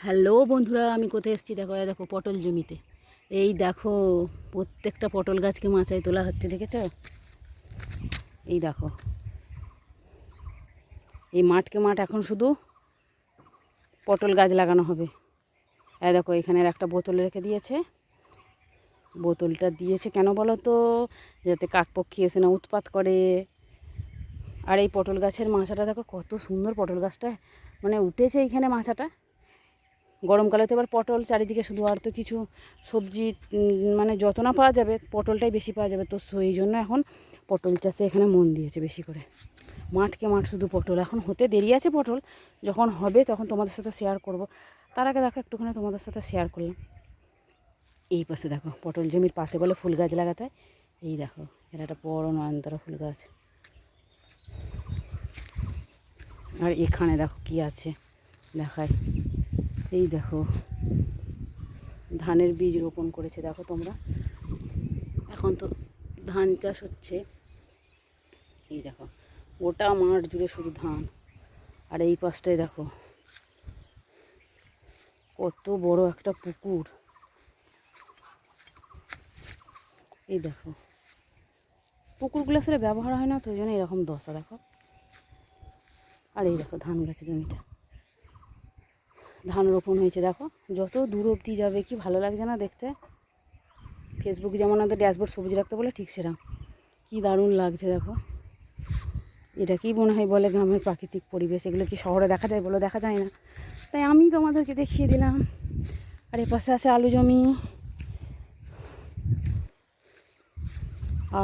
Hello বন্ধুরা, আমি কোথায় এসেছি দেখো। দেখো পটল জমিতে, এই দেখো প্রত্যেকটা পটল গাছকে মাচায় তোলা হচ্ছে, দেখেছ? এই দেখো, এই মাঠকে মাঠ এখন শুধু পটল গাছ লাগানো হবে। এই দেখো এখানের একটা বোতল রেখে দিয়েছে। বোতলটা দিয়েছে কেন বলো তো, যাতে কাকপক্ষী এসে না উৎপাত করে। আর এই পটল গাছের মাচাটা দেখো কত সুন্দর, পটল গাছটা মানে উঠেছে এইখানে মাচাটা। গরমকালে তো এবার পটল চারিদিকে শুধু, আর তো কিছু সবজি মানে যত না পাওয়া যাবে পটলটাই বেশি পাওয়া যাবে, তো সেই জন্য এখন পটল চাষে এখানে মন দিয়েছে বেশি করে। মাঠকে মাঠ শুধু পটল, এখন হতে দেরি আছে পটল, যখন হবে তখন তোমাদের সাথে শেয়ার করব। তার আগে দেখো একটুখানি তোমাদের সাথে শেয়ার করলাম। এই পাশে দেখো পটল জমির পাশে বলে ফুল গাছ লাগাতে হয়। এই দেখো এটা একটা বড় নয়নতারা ফুল গাছ। আর এখানে দেখো কি আছে দেখায়, এই দেখো ধানের বীজ রোপণ করেছে দেখো তোমরা। এখন তো ধান চাষ হচ্ছে। এই দেখো গোটা মাঠ জুড়ে শুধু ধান। আর এই পাশটায় দেখো কত বড় একটা পুকুর। এই দেখো পুকুরগুলো আসলে ব্যবহার হয় না, তো ওই জন্য এরকম দশা দেখো। আর এই দেখো ধান গাছের জমিটা ধান রোপণ হয়েছে দেখো। যত দূর অবধি যাবে কি ভালো লাগছে না দেখতে। ফেসবুকে যেমন আমাদের ড্যাশবোর্ড সবুজ রাখতে বলে, ঠিক সেরকম কি দারুণ লাগছে দেখো। এটা কি মনে হয় বলে গ্রামের প্রাকৃতিক পরিবেশ, এগুলো কি শহরে দেখা যায় বলো? দেখা যায় না, তাই আমি তোমাদেরকে দেখিয়ে দিলাম। আর এপাশে আছে আলু জমি,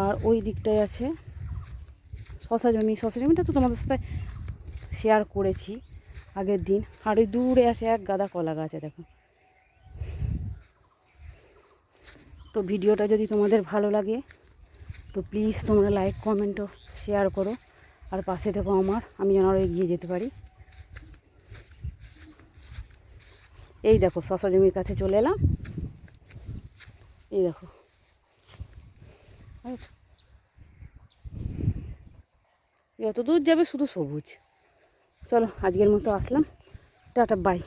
আর ওই দিকটায় আছে শশা জমি। শশা জমিটা তো তোমাদের সাথে শেয়ার করেছি আগের দিন। আর ওই দূরে আছে এক গাদা কলা গাছে দেখো। তো ভিডিওটা যদি তোমাদের ভালো লাগে তো প্লিজ তোমরা লাইক কমেন্ট ও শেয়ার করো, আর পাশে থেকো আমার, আমি যেন আরও এগিয়ে যেতে পারি। এই দেখো শশা জমির কাছে চলে এলাম। এই দেখো যত দূর যাবে শুধু সবুজ। চলো আজকের মতো আসলাম, টাটা বাই।